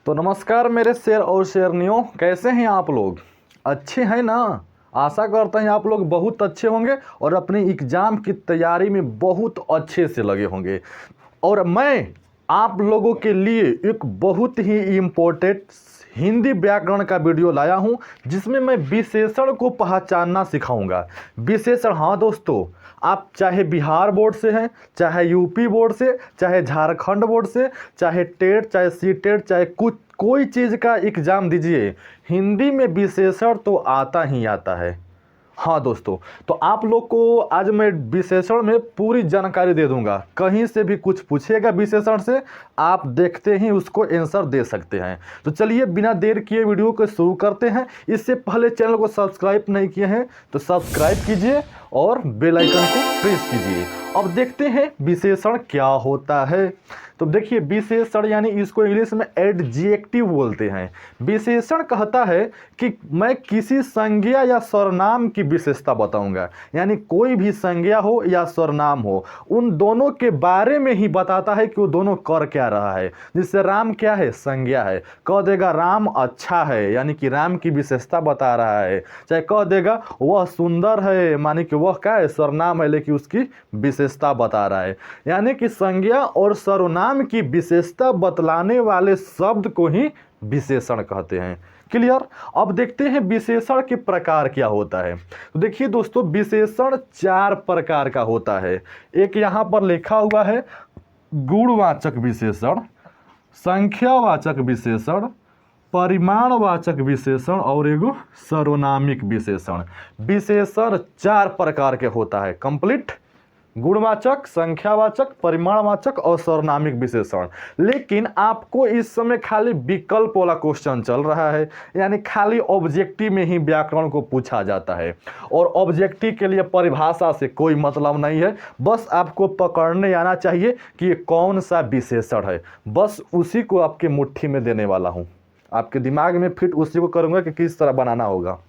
तो नमस्कार मेरे शेर और शेरनियों, कैसे हैं आप लोग? अच्छे हैं ना? आशा करते हैं आप लोग बहुत अच्छे होंगे और अपनी एग्ज़ाम की तैयारी में बहुत अच्छे से लगे होंगे। और मैं आप लोगों के लिए एक बहुत ही इम्पोर्टेंट हिंदी व्याकरण का वीडियो लाया हूं, जिसमें मैं विशेषण को पहचानना सिखाऊंगा। विशेषण, हाँ दोस्तों, आप चाहे बिहार बोर्ड से हैं, चाहे यूपी बोर्ड से, चाहे झारखंड बोर्ड से, चाहे टेट, चाहे सीटेट, चाहे कुछ कोई चीज़ का एग्ज़ाम दीजिए, हिंदी में विशेषण तो आता ही आता है। हाँ दोस्तों, तो आप लोग को आज मैं विशेषण में पूरी जानकारी दे दूंगा। कहीं से भी कुछ पूछेगा विशेषण से, आप देखते ही उसको आंसर दे सकते हैं। तो चलिए बिना देर किए वीडियो को शुरू करते हैं। इससे पहले चैनल को सब्सक्राइब नहीं किए हैं तो सब्सक्राइब कीजिए और बेल आइकन को प्रेस कीजिए। अब देखते हैं विशेषण क्या होता है। तो देखिए, विशेषण यानी इसको इंग्लिश में एडजेक्टिव बोलते हैं। विशेषण कहता है कि मैं किसी संज्ञा या सर्वनाम की विशेषता बताऊंगा, यानी कोई भी संज्ञा हो या सर्वनाम हो, उन दोनों के बारे में ही बताता है कि वो दोनों कर क्या रहा है। जिससे राम क्या है? संज्ञा है, कह देगा राम अच्छा है, यानी कि राम की विशेषता बता रहा है। चाहे कह देगा वह सुंदर है, माने कि वह क्या है? सर्वनाम है, लेकिन उसकी विशेषता बता रहा है। यानी कि संज्ञा और सर्वनाम की विशेषता बतलाने वाले शब्द को ही विशेषण कहते हैं। क्लियर? अब देखते हैं विशेषण के प्रकार क्या होता है। तो देखिए दोस्तों, विशेषण 4 प्रकार का होता है। एक यहां पर लिखा हुआ है गुणवाचक विशेषण, संख्यावाचक विशेषण, परिमाणवाचक विशेषण और एगो सर्वनामिक विशेषण। विशेषण 4 प्रकार के होता है। कंप्लीट गुणवाचक, संख्यावाचक, परिमाणवाचक और सर्वनामिक विशेषण। लेकिन आपको इस समय खाली विकल्प वाला क्वेश्चन चल रहा है, यानी खाली ऑब्जेक्टिव में ही व्याकरण को पूछा जाता है। और ऑब्जेक्टिव के लिए परिभाषा से कोई मतलब नहीं है, बस आपको पकड़ने आना चाहिए कि ये कौन सा विशेषण है। बस उसी को आपके मुट्ठी में देने वाला हूँ, आपके दिमाग में फिट उसी को करूँगा कि किस तरह बनाना होगा।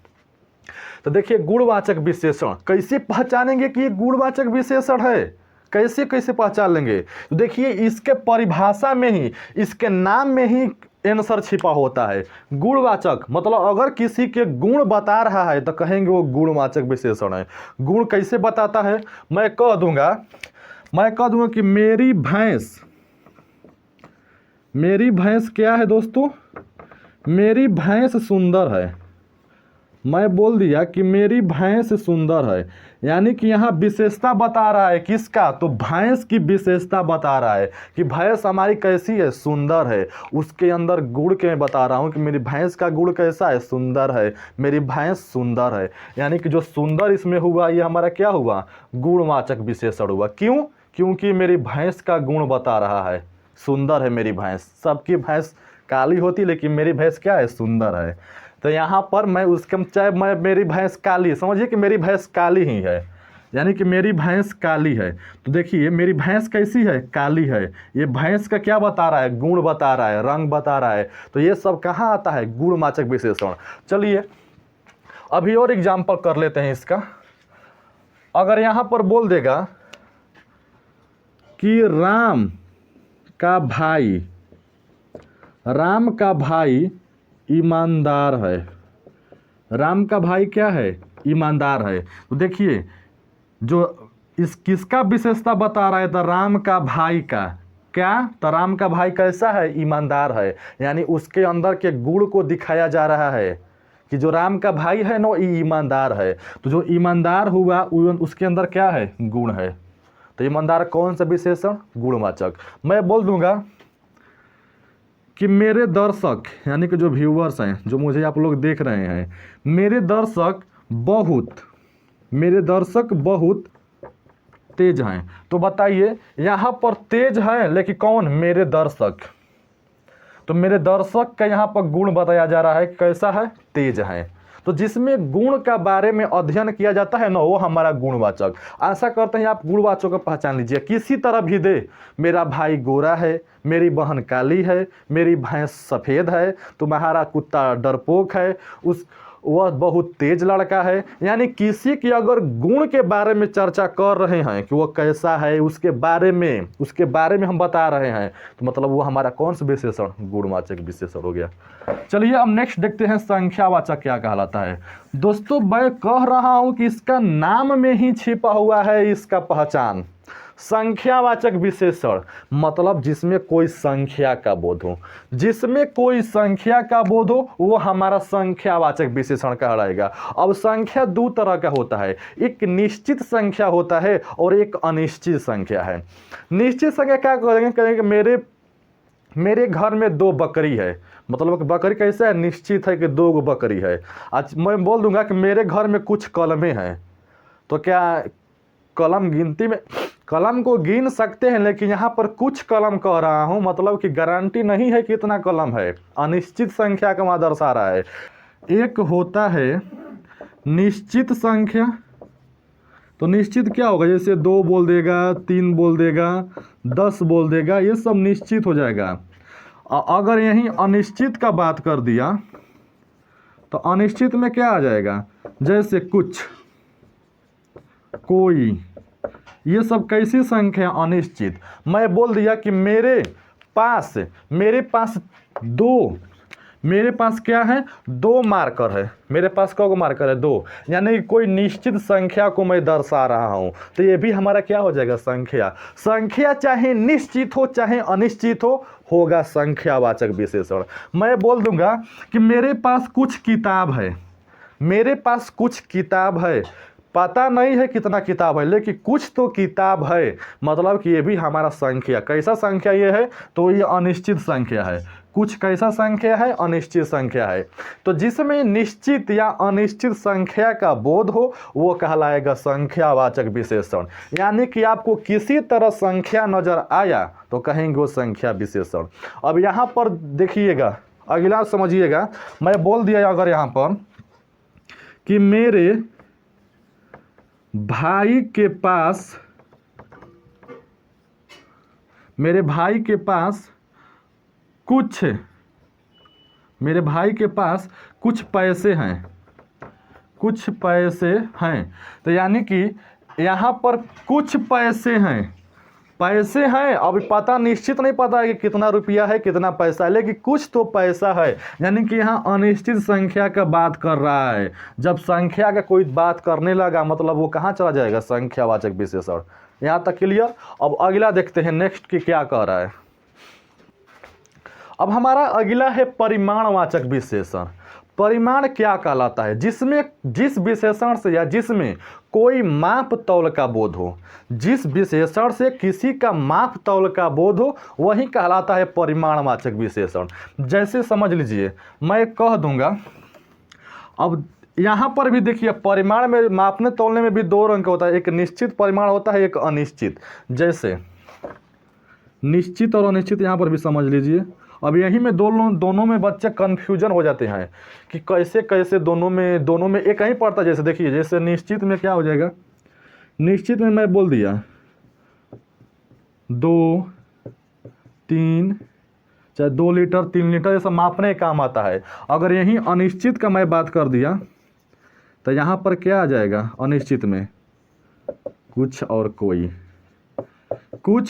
तो देखिए, गुणवाचक विशेषण कैसे पहचानेंगे कि ये गुणवाचक विशेषण है? कैसे कैसे पहचान लेंगे? तो देखिए, इसके परिभाषा में ही, इसके नाम में ही आंसर छिपा होता है। गुणवाचक मतलब अगर किसी के गुण बता रहा है तो कहेंगे वो गुणवाचक विशेषण है। गुण कैसे बताता है? मैं कह दूंगा कि मेरी भैंस क्या है दोस्तों? मेरी भैंस सुंदर है। मैं बोल दिया कि मेरी भैंस सुंदर है, यानी कि यहाँ विशेषता बता रहा है। किसका? तो भैंस की विशेषता बता रहा है कि भैंस हमारी कैसी है? सुंदर है। उसके अंदर गुण के मैं बता रहा हूँ कि मेरी भैंस का गुण कैसा है? सुंदर है। मेरी भैंस सुंदर है, यानी कि जो सुंदर इसमें हुआ ये हमारा क्या हुआ? गुणवाचक विशेषण हुआ। क्यों? क्योंकि मेरी भैंस का गुण बता रहा है, सुंदर है मेरी भैंस। सबकी भैंस काली होती, लेकिन मेरी भैंस क्या है? सुंदर है। तो यहाँ पर मैं उसके चाहे मैं मेरी भैंस काली, समझिए कि मेरी भैंस काली ही है, यानी कि मेरी भैंस काली है। तो देखिए, मेरी भैंस कैसी है? काली है। ये भैंस का क्या बता रहा है? गुण बता रहा है, रंग बता रहा है। तो ये सब कहाँ आता है? गुणवाचक विशेषण। चलिए अभी और एग्जाम्पल कर लेते हैं इसका। अगर यहाँ पर बोल देगा कि राम का भाई ईमानदार है। राम का भाई क्या है? ईमानदार है। तो देखिए, जो इस किसका विशेषता बता रहा है? तो राम का भाई का क्या? तो राम का भाई कैसा है? ईमानदार है, यानी उसके अंदर के गुण को दिखाया जा रहा है कि जो राम का भाई है ना, ये ईमानदार है। तो जो ईमानदार हुआ उसके अंदर क्या है? गुण है। तो ईमानदार कौन सा विशेषण? गुणवाचक। मैं बोल दूंगा कि मेरे दर्शक, यानी कि जो व्यूअर्स हैं, जो मुझे आप लोग देख रहे हैं, मेरे दर्शक बहुत तेज हैं। तो बताइए, यहाँ पर तेज है, लेकिन कौन? मेरे दर्शक। तो मेरे दर्शक का यहाँ पर गुण बताया जा रहा है, कैसा है? तेज है। तो जिसमें गुण का बारे में अध्ययन किया जाता है ना, वो हमारा गुणवाचक। आशा करते हैं आप गुणवाचक को पहचान लीजिए। किसी तरह भी दे, मेरा भाई गोरा है, मेरी बहन काली है, मेरी भैंस सफ़ेद है, तुम्हारा कुत्ता डरपोक है, वह बहुत तेज लड़का है। यानी किसी की अगर गुण के बारे में चर्चा कर रहे हैं कि वह कैसा है, उसके बारे में हम बता रहे हैं, तो मतलब वो हमारा कौन सा विशेषण, गुणवाचक विशेषण हो गया। चलिए अब नेक्स्ट देखते हैं संख्यावाचक क्या कहलाता है। दोस्तों मैं कह रहा हूं कि इसका नाम में ही छिपा हुआ है इसका पहचान। संख्यावाचक विशेषण मतलब जिसमें कोई संख्या का बोध हो, जिसमें कोई संख्या का बोध हो वो हमारा संख्यावाचक विशेषण कहलाएगा। अब संख्या दो तरह का होता है, एक निश्चित संख्या होता है और एक अनिश्चित संख्या है। निश्चित संख्या क्या कहेंगे, मेरे घर में 2 बकरी है, मतलब बकरी कैसे है, निश्चित है कि 2 बकरी है। आज मैं बोल दूंगा कि मेरे घर में कुछ कलमें हैं, तो क्या कलम गिनती में, कलम को गिन सकते हैं, लेकिन यहाँ पर कुछ कलम कह रहा हूँ, मतलब कि गारंटी नहीं है कि इतना कलम है, अनिश्चित संख्या का वहाँ दर्शा रहा है। एक होता है निश्चित संख्या, तो निश्चित क्या होगा, जैसे 2 बोल देगा, 3 बोल देगा, 10 बोल देगा, ये सब निश्चित हो जाएगा। अगर यहीं अनिश्चित का बात कर दिया तो अनिश्चित में क्या आ जाएगा, जैसे कुछ, कोई, ये सब कैसी संख्या, अनिश्चित। मैं बोल दिया कि मेरे पास 2, मेरे पास क्या है, 2 मार्कर है, मेरे पास कौन मार्कर है, 2, यानी कि कोई निश्चित संख्या को मैं दर्शा रहा हूं, तो ये भी हमारा क्या हो जाएगा, संख्या। संख्या चाहे निश्चित हो चाहे अनिश्चित हो, होगा संख्यावाचक विशेषण। मैं बोल दूंगा कि मेरे पास कुछ किताब है, मेरे पास कुछ किताब है, पता नहीं है कितना किताब है, लेकिन कुछ तो किताब है, मतलब कि ये भी हमारा संख्या। कैसा संख्या ये है, तो ये अनिश्चित संख्या है। कुछ कैसा संख्या है, अनिश्चित संख्या है। तो जिसमें निश्चित या अनिश्चित संख्या का बोध हो वो कहलाएगा संख्यावाचक विशेषण। यानी कि आपको किसी तरह संख्या नजर आया तो कहेंगे वो संख्या विशेषण। अब यहाँ पर देखिएगा, अगला समझिएगा, मैं बोल दिया अगर यहाँ पर कि मेरे भाई के पास कुछ पैसे हैं, तो यानी कि यहाँ पर कुछ पैसे हैं, अब पता निश्चित नहीं पता है कि कितना रुपया है, कितना पैसा है, लेकिन कुछ तो पैसा है, यानी कि यहाँ अनिश्चित संख्या का बात कर रहा है। जब संख्या का कोई बात करने लगा मतलब वो कहाँ चला जाएगा, संख्यावाचक विशेषण। यहाँ तक क्लियर। अब अगला देखते हैं नेक्स्ट की क्या कह रहा है। अब हमारा अगला है परिमाणवाचक विशेषण। परिमाण क्या कहलाता है, जिस विशेषण से या जिसमें कोई माप तौल का बोध हो, जिस विशेषण से किसी का माप तौल का बोध हो वही कहलाता है परिमाणवाचक विशेषण। जैसे समझ लीजिए मैं कह दूंगा, अब यहाँ पर भी देखिए परिमाण में मापने तौलने में भी 2 रंग का होता है, एक निश्चित परिमाण होता है, एक अनिश्चित। जैसे निश्चित और अनिश्चित यहाँ पर भी समझ लीजिए। अब यही में दोनों में बच्चे कन्फ्यूजन हो जाते हैं कि कैसे दोनों में एक ही पड़ता है। जैसे देखिए, जैसे निश्चित में क्या हो जाएगा, निश्चित में मैं बोल दिया 2, 3, चाहे 2 लीटर 3 लीटर ये सब मापने का काम आता है। अगर यही अनिश्चित का मैं बात कर दिया तो यहाँ पर क्या आ जाएगा, अनिश्चित में कुछ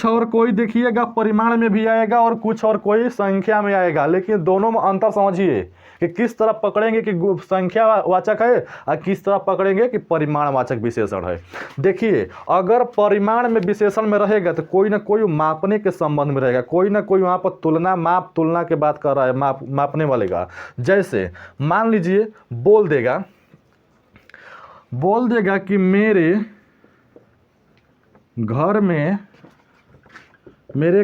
और कोई देखिएगा परिमाण में भी आएगा और कुछ और कोई संख्या में आएगा, लेकिन दोनों में अंतर समझिए कि किस तरह पकड़ेंगे कि संख्यावाचक है और किस तरह पकड़ेंगे कि परिमाणवाचक विशेषण है। देखिए अगर परिमाण में विशेषण में रहेगा तो कोई ना कोई मापने के संबंध में रहेगा, कोई ना कोई वहाँ पर तुलना के बात कर रहा है, मापने वाले का। जैसे मान लीजिए बोल देगा कि मेरे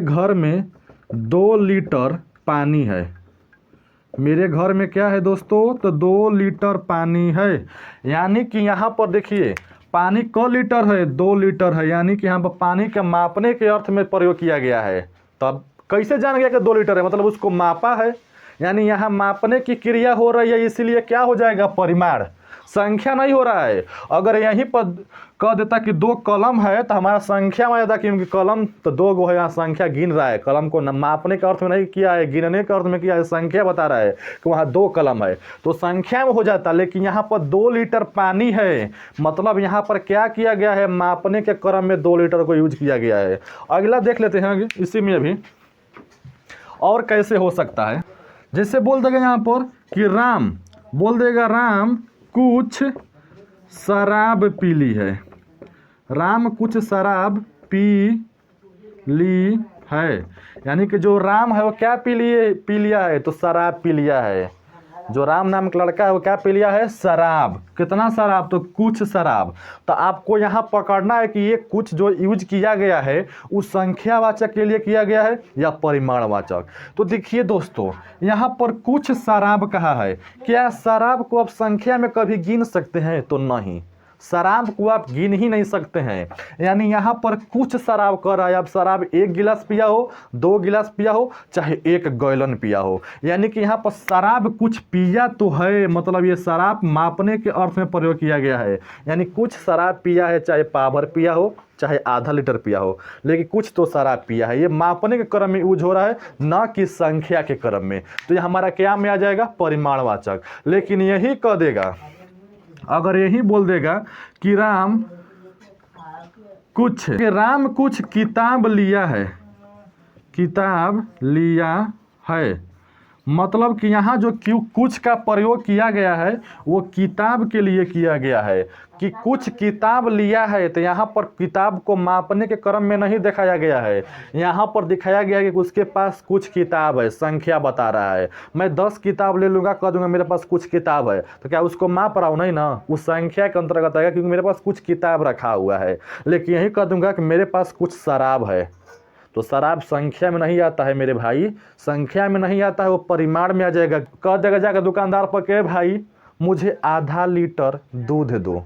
घर में 2 लीटर पानी है। मेरे घर में क्या है दोस्तों, तो 2 लीटर पानी है। यानी कि यहाँ पर देखिए पानी क लीटर है, 2 लीटर है, यानी कि यहाँ पर पानी के मापने के अर्थ में प्रयोग किया गया है। तब कैसे जान गया कि 2 लीटर है, मतलब उसको मापा है, यानी यहाँ मापने की क्रिया हो रही है, इसीलिए क्या हो जाएगा, परिमाण। संख्या नहीं हो रहा है। अगर यहीं पर कह देता कि 2 कलम है तो हमारा संख्या में आ जाता, क्योंकि कलम तो 2 गो है, यहाँ संख्या गिन रहा है। कलम को मापने के अर्थ में नहीं किया है, गिनने के अर्थ में किया है, संख्या बता रहा है कि वहाँ 2 कलम है तो संख्या में हो जाता। लेकिन यहाँ पर 2 लीटर पानी है, मतलब यहाँ पर क्या किया गया है, मापने के क्रम में 2 लीटर को यूज किया गया है। अगला देख लेते हैं इसी में भी और कैसे हो सकता है। जैसे बोल देगा यहाँ पर कि राम, बोल देगा राम कुछ शराब पी ली है, राम कुछ शराब पी ली है, यानी कि जो राम है वो क्या पी लिया है, तो शराब पी लिया है। जो राम नाम का लड़का है वो क्या पी लिया है, शराब। कितना शराब, तो कुछ शराब। तो आपको यहाँ पकड़ना है कि ये कुछ जो यूज किया गया है उस संख्यावाचक के लिए किया गया है या परिमाणवाचक। तो देखिए दोस्तों, यहाँ पर कुछ शराब कहा है, क्या शराब को आप संख्या में कभी गिन सकते हैं, तो नहीं, शराब को आप गिन ही नहीं सकते हैं। यानी यहाँ पर कुछ शराब कर रहा है, आप शराब 1 गिलास पिया हो, 2 गिलास पिया हो, चाहे 1 गैलन पिया हो, यानी कि यहाँ पर शराब कुछ पिया तो है, मतलब ये शराब मापने के अर्थ में प्रयोग किया गया है। यानी कुछ शराब पिया है, चाहे पाभर पिया हो, चाहे आधा लीटर पिया हो, लेकिन कुछ तो शराब पिया है। ये मापने के क्रम में यूज हो रहा है, न कि संख्या के क्रम में। तो ये हमारा क्या में आ जाएगा, परिमाणवाचक। लेकिन यही कह देगा, अगर यही बोल देगा कि राम कुछ किताब लिया है, किताब लिया है, मतलब कि यहाँ जो कुछ का प्रयोग किया गया है वो किताब के लिए किया गया है कि कुछ किताब लिया है। तो यहाँ पर किताब को मापने के क्रम में नहीं दिखाया गया है, यहाँ पर दिखाया गया है कि उसके पास कुछ किताब है, संख्या बता रहा है। मैं 10 किताब ले लूँगा, कह दूँगा मेरे पास कुछ किताब है, तो क्या उसको माप रहा हूँ, नहीं ना, उस संख्या के अंतर्गत आएगा, क्योंकि मेरे पास कुछ किताब रखा हुआ है। लेकिन यही कह दूँगा कि मेरे पास कुछ शराब है, तो शराब संख्या में नहीं आता है मेरे भाई, संख्या में नहीं आता है, वो परिमाण में आ जाएगा। कह देगा जाकर दुकानदार पर के भाई मुझे आधा लीटर दूध दो,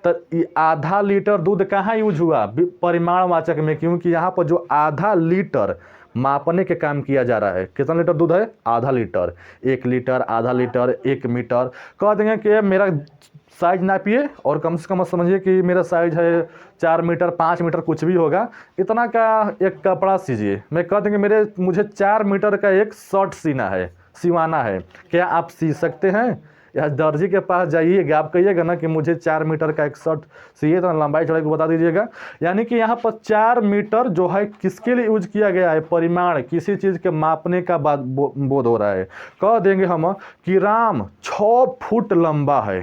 तो ये आधा लीटर दूध कहाँ यूज हुआ, परिमाणवाचक में, क्योंकि यहाँ पर जो आधा लीटर मापने के काम किया जा रहा है। कितना लीटर दूध है, आधा लीटर, 1 लीटर, आधा लीटर, 1 मीटर। कह देंगे कि मेरा साइज नापिए और कम से कम समझिए कि मेरा साइज है 4 मीटर, 5 मीटर, कुछ भी होगा, इतना का एक कपड़ा सीजिए। मैं कह देंगे मुझे 4 मीटर का एक शर्ट सिवाना है, क्या आप सी सकते हैं? या दर्जी के पास जाइएगा, आप कहिएगा ना कि मुझे 4 मीटर का एक शर्ट चाहिए, तो लंबाई चौड़ाई को बता दीजिएगा। यानी कि यहाँ पर 4 मीटर जो है किसके लिए यूज किया गया है, परिमाण, किसी चीज़ के मापने का बात बोध हो रहा है। कह देंगे हम कि राम 6 फुट लंबा है,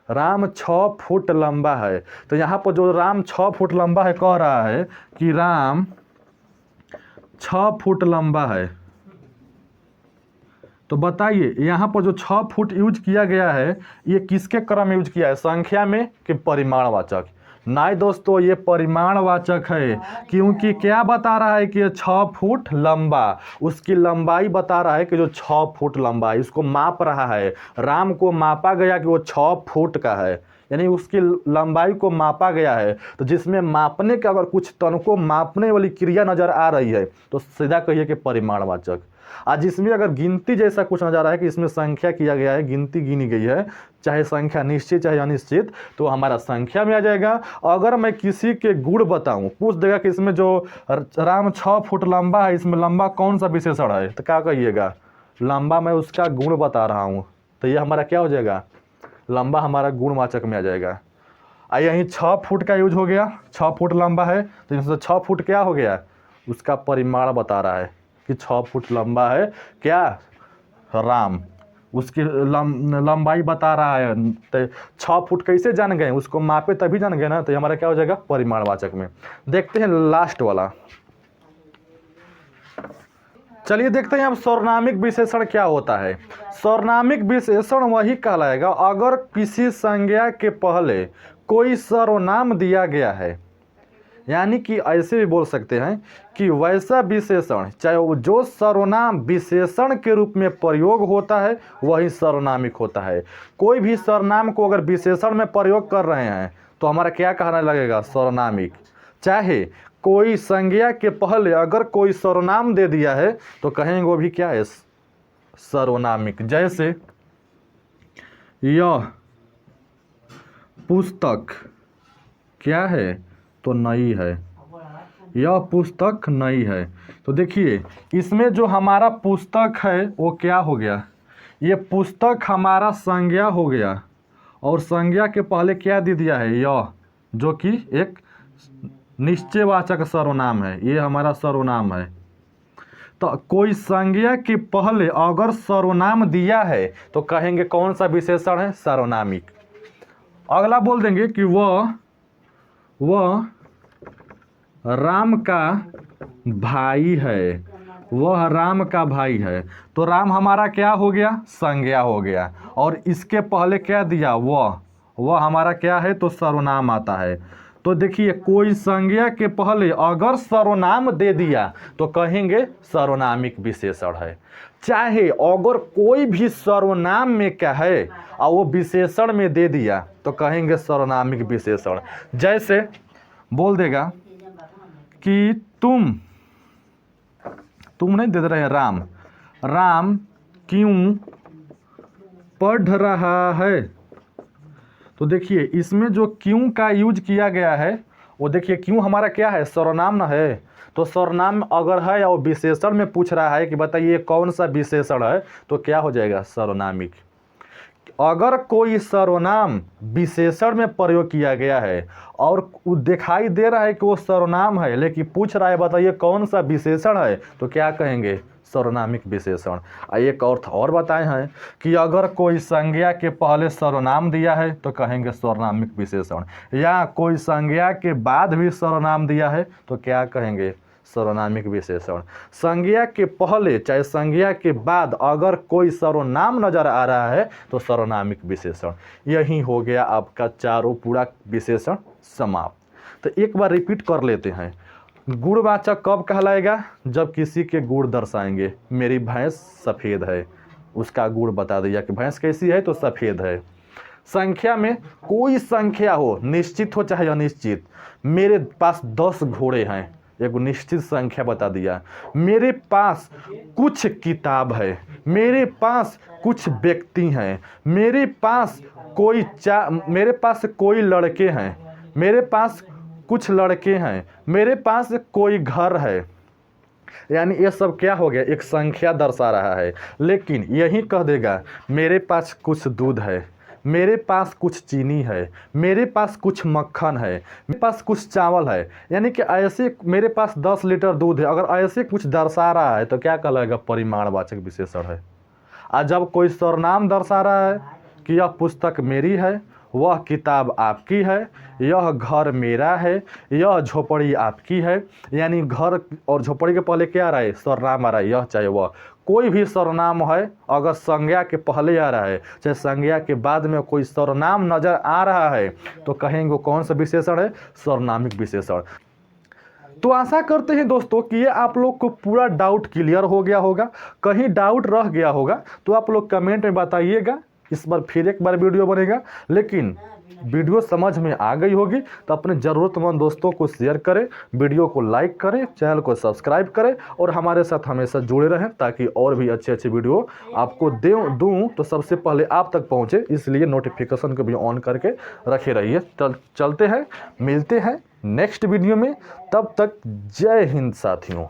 राम 6 फुट लंबा है। तो यहाँ पर जो राम 6 फुट लंबा है, कह रहा है कि राम 6 फुट लंबा है। तो बताइए यहाँ पर जो 6 फुट यूज किया गया है ये किसके क्रम में यूज किया है, संख्या में कि परिमाणवाचक? नहीं दोस्तों, ये परिमाणवाचक है, क्योंकि क्या बता रहा है कि ये 6 फुट लंबा, उसकी लंबाई बता रहा है कि जो 6 फुट लंबा है, इसको माप रहा है। राम को मापा गया कि वो 6 फुट का है, यानी उसकी लंबाई को मापा गया है। तो जिसमें मापने का अगर कुछ तन को मापने वाली क्रिया नजर आ रही है तो सीधा कहिए कि परिमाणवाचक। आज जिसमें अगर गिनती जैसा कुछ नजर आ रहा है कि इसमें संख्या किया गया है, गिनती गिनी गई है, चाहे संख्या निश्चित चाहे अनिश्चित, तो हमारा संख्या में आ जाएगा। अगर मैं किसी के गुण बताऊं, पूछ देगा कि इसमें जो राम 6 फुट लंबा है, इसमें लंबा कौन सा विशेषण है, तो क्या कहिएगा, लंबा, मैं उसका गुण बता रहा हूँ। तो ये हमारा क्या हो जाएगा, लंबा हमारा गुणवाचक में आ जाएगा। यहीं 6 फुट का यूज हो गया, 6 फुट लंबा है, तो इसमें 6 फुट क्या हो गया, उसका परिमाण बता रहा है कि 6 फुट लंबा है क्या, राम, उसकी लंबाई बता रहा है। तो 6 फुट कैसे जान गए, उसको मापे तभी जान गए ना, तो हमारा क्या हो जाएगा, परिमाणवाचक में। देखते हैं लास्ट वाला, चलिए देखते हैं अब सर्वनामिक विशेषण क्या होता है। सर्वनामिक विशेषण वही कहलाएगा अगर किसी संज्ञा के पहले कोई सर्वनाम दिया गया है, यानी कि ऐसे भी बोल सकते हैं कि वैसा विशेषण, चाहे वो जो सर्वनाम विशेषण के रूप में प्रयोग होता है वही सर्वनामिक होता है। कोई भी सर्वनाम को अगर विशेषण में प्रयोग कर रहे हैं तो हमारा क्या कहना लगेगा, सर्वनामिक। चाहे कोई संज्ञा के पहले अगर कोई सर्वनाम दे दिया है तो कहेंगे वो भी क्या है, सर्वनामिक। जैसे यह पुस्तक क्या है, तो नई है। यह पुस्तक नई है। तो देखिए इसमें जो हमारा पुस्तक है वो क्या हो गया, ये पुस्तक हमारा संज्ञा हो गया और संज्ञा के पहले क्या दे दिया है, यह, जो कि एक निश्चयवाचक सर्वनाम है। ये हमारा सर्वनाम है। तो कोई संज्ञा के पहले अगर सर्वनाम दिया है तो कहेंगे कौन सा विशेषण है, सर्वनामिक। अगला बोल देंगे कि वह राम का भाई है, वह राम का भाई है। तो राम हमारा क्या हो गया, संज्ञा हो गया और इसके पहले क्या दिया, वह हमारा क्या है, तो सर्वनाम आता है। तो देखिए कोई संज्ञा के पहले अगर सर्वनाम दे दिया तो कहेंगे सर्वनामिक विशेषण है। चाहे अगर कोई भी सर्वनाम में क्या है और वो विशेषण में दे दिया तो कहेंगे सर्वनामिक विशेषण। जैसे बोल देगा कि तुम नहीं दे रहे हैं, राम क्यों पढ़ रहा है। तो देखिए इसमें जो क्यों का यूज किया गया है वो देखिए क्यों हमारा क्या है, सर्वनाम ना है। तो सर्वनाम अगर है या वो विशेषण में पूछ रहा है कि बताइए कौन सा विशेषण है, तो क्या हो जाएगा, सर्वनामिक। अगर कोई सर्वनाम विशेषण में प्रयोग किया गया है और दिखाई दे रहा है कि वो सर्वनाम है लेकिन पूछ रहा है बताइए कौन सा विशेषण है, तो क्या कहेंगे, सर्वनामिक विशेषण। एक अर्थ और बताए हैं कि अगर कोई संज्ञा के पहले सर्वनाम दिया है तो कहेंगे सर्वनामिक विशेषण, या कोई संज्ञा के बाद भी सर्वनाम दिया है तो क्या कहेंगे, सर्वनामिक विशेषण। संज्ञा के पहले चाहे संज्ञा के बाद अगर कोई सर्वनाम नजर आ रहा है तो सर्वनामिक विशेषण। यही हो गया आपका चारों पूरा विशेषण समाप्त। तो एक बार रिपीट कर लेते हैं। गुणवाचक कब कहलाएगा, जब किसी के गुण दर्शाएंगे। मेरी भैंस सफ़ेद है, उसका गुण बता दिया कि भैंस कैसी है, तो सफ़ेद है। संख्या में कोई संख्या हो, निश्चित हो चाहे अनिश्चित। मेरे पास 10 घोड़े हैं, एक निश्चित संख्या बता दिया। मेरे पास कुछ किताब है, मेरे पास कुछ व्यक्ति हैं, मेरे पास कोई लड़के हैं, मेरे पास कुछ लड़के हैं, मेरे पास कोई घर है। यानी ये सब क्या हो गया, एक संख्या दर्शा रहा है। लेकिन यही कह देगा मेरे पास कुछ दूध है, मेरे पास कुछ चीनी है, मेरे पास कुछ मक्खन है, मेरे पास कुछ चावल है, यानी कि ऐसे मेरे पास 10 लीटर दूध है, अगर ऐसे कुछ दर्शा रहा है तो क्या कहलाएगा, परिमाणवाचक विशेषण है। और जब कोई सर्वनाम दर्शा रहा है कि यह पुस्तक मेरी है, वह किताब आपकी है, यह घर मेरा है, यह झोपड़ी आपकी है, यानी घर और झोपड़ी के पहले क्या आ रहा है, सर्वनाम आ रहा है, यह चाहे वह कोई भी सर्वनाम है अगर संज्ञा के पहले आ रहा है चाहे संज्ञा के बाद में कोई सर्वनाम नजर आ रहा है तो कहेंगे कौन सा विशेषण है, सर्वनामिक विशेषण। तो आशा करते हैं दोस्तों कि ये आप लोग को पूरा डाउट क्लियर हो गया होगा। कहीं डाउट रह गया होगा तो आप लोग कमेंट में बताइएगा, इस बार फिर एक बार वीडियो बनेगा। लेकिन वीडियो समझ में आ गई होगी तो अपने ज़रूरतमंद दोस्तों को शेयर करें, वीडियो को लाइक करें, चैनल को सब्सक्राइब करें और हमारे साथ हमेशा जुड़े रहें ताकि और भी अच्छे वीडियो आपको दूँ तो सबसे पहले आप तक पहुँचे। इसलिए नोटिफिकेशन को भी ऑन करके रखे रहिए। चलते हैं, मिलते हैं नेक्स्ट वीडियो में। तब तक जय हिंद साथियों।